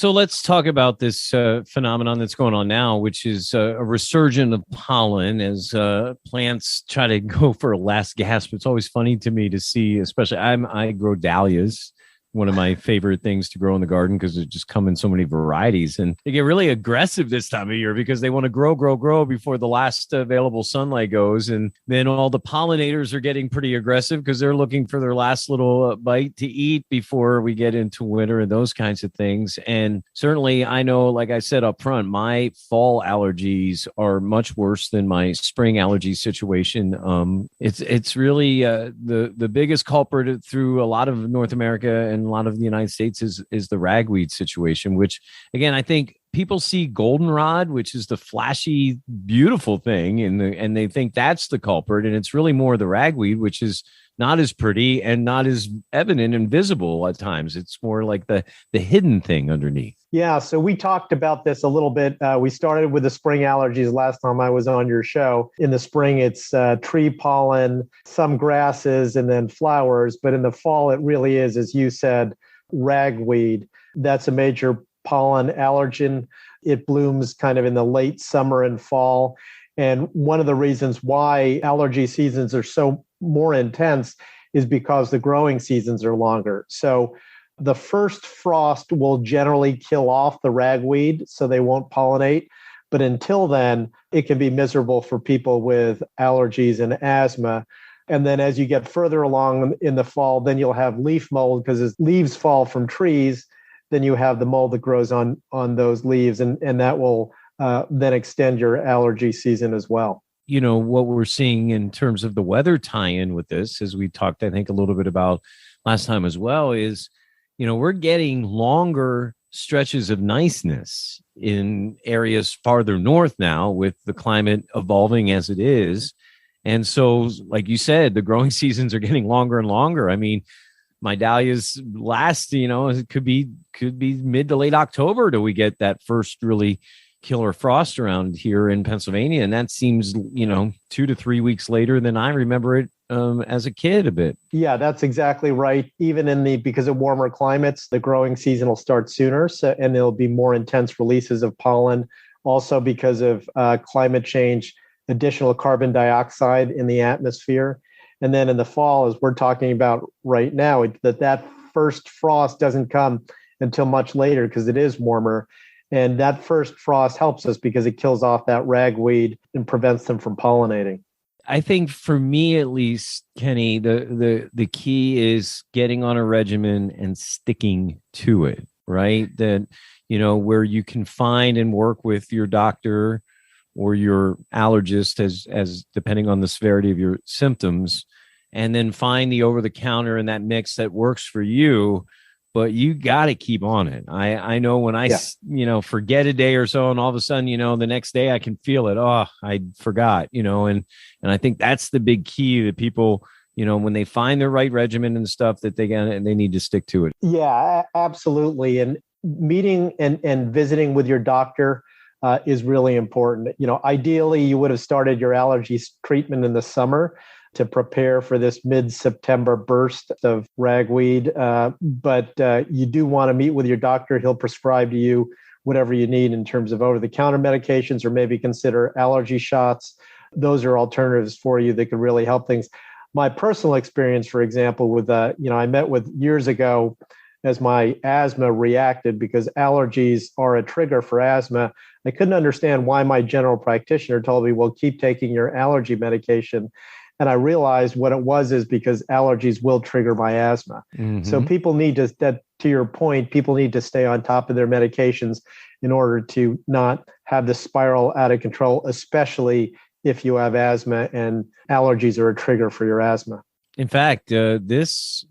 So let's talk about this phenomenon that's going on now, which is a resurgence of pollen as plants try to go for a last gasp. It's always funny to me to see, especially I grow dahlias, one of my favorite things to grow in the garden because they just come in so many varieties. And they get really aggressive this time of year because they want to grow before the last available sunlight goes. And then all the pollinators are getting pretty aggressive because they're looking for their last little bite to eat before we get into winter and those kinds of things. And certainly I know, like I said up front, my fall allergies are much worse than my spring allergy situation. It's really the biggest culprit through a lot of North America and a lot of the United States is the ragweed situation, which again, I think people see goldenrod, which is the flashy, beautiful thing, and they think that's the culprit. And it's really more the ragweed, which is not as pretty and not as evident and visible at times. It's more like the hidden thing underneath. Yeah, so we talked about this a little bit. We started with the spring allergies last time I was on your show. In the spring, it's tree pollen, some grasses, and then flowers. But in the fall, it really is, as you said, ragweed. That's a major pollen allergen. It blooms kind of in the late summer and fall. And one of the reasons why allergy seasons are so more intense is because the growing seasons are longer. So the first frost will generally kill off the ragweed so they won't pollinate. But until then, it can be miserable for people with allergies and asthma. And then as you get further along in the fall, then you'll have leaf mold because as leaves fall from trees, then you have the mold that grows on those leaves. And that will then extend your allergy season as well. You know, what we're seeing in terms of the weather tie-in with this, as we talked, I think, a little bit about last time as well, is we're getting longer stretches of niceness in areas farther north now with the climate evolving as it is. And so, like you said, the growing seasons are getting longer and longer. I mean, my dahlias last, it could be mid to late October till we get that first really killer frost around here in Pennsylvania. And that seems, 2 to 3 weeks later than I remember it as a kid a bit. Yeah, that's exactly right. Even because of warmer climates, the growing season will start sooner. And there'll be more intense releases of pollen. Also because of climate change, additional carbon dioxide in the atmosphere. And then in the fall, as we're talking about right now, that first frost doesn't come until much later because it is warmer. And that first frost helps us because it kills off that ragweed and prevents them from pollinating. I think for me, at least, Kenny, the key is getting on a regimen and sticking to it, right? That, where you can find and work with your doctor or your allergist as depending on the severity of your symptoms, and then find the over-the-counter in that mix that works for you. But you got to keep on it. I know when I, forget a day or so, and all of a sudden, the next day I can feel it. Oh, I forgot, and I think that's the big key that people, when they find the right regimen and stuff that they need to stick to it. Yeah, absolutely. And meeting and visiting with your doctor is really important. Ideally, you would have started your allergy treatment in the summer to prepare for this mid-September burst of ragweed. But you do want to meet with your doctor. He'll prescribe to you whatever you need in terms of over-the-counter medications, or maybe consider allergy shots. Those are alternatives for you that could really help things. My personal experience, for example, with, I met with years ago as my asthma reacted, because allergies are a trigger for asthma. I couldn't understand why my general practitioner told me, well, keep taking your allergy medication. And I realized what it was is because allergies will trigger my asthma. Mm-hmm. So people need to your point, people need to stay on top of their medications in order to not have the spiral out of control, especially if you have asthma and allergies are a trigger for your asthma. In fact, this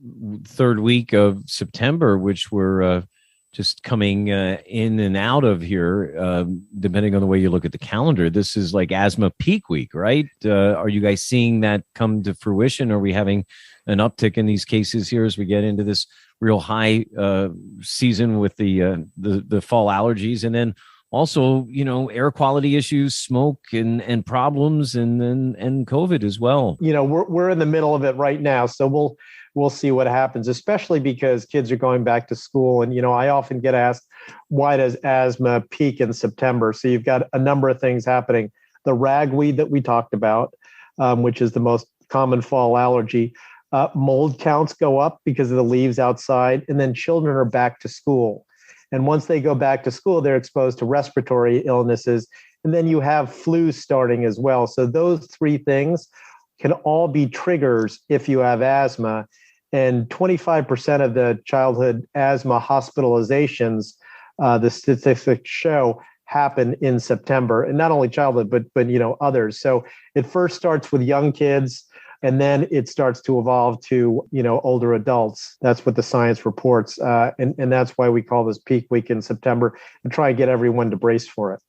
third week of September, which we're just coming in and out of here, depending on the way you look at the calendar, this is like asthma peak week, right? Are you guys seeing that come to fruition? Are we having an uptick in these cases here as we get into this real high season with the fall allergies? And then also, air quality issues, smoke and problems, and COVID as well. We're in the middle of it right now. So we'll see what happens, especially because kids are going back to school. And, I often get asked, why does asthma peak in September? So you've got a number of things happening. The ragweed that we talked about, which is the most common fall allergy. Mold counts go up because of the leaves outside. And then children are back to school. And once they go back to school, they're exposed to respiratory illnesses. And then you have flu starting as well. So those three things can all be triggers if you have asthma. And 25% of the childhood asthma hospitalizations, the statistics show, happen in September. And not only childhood, but others. So it first starts with young kids, and then it starts to evolve to, older adults. That's what the science reports. And that's why we call this peak week in September and try and get everyone to brace for it.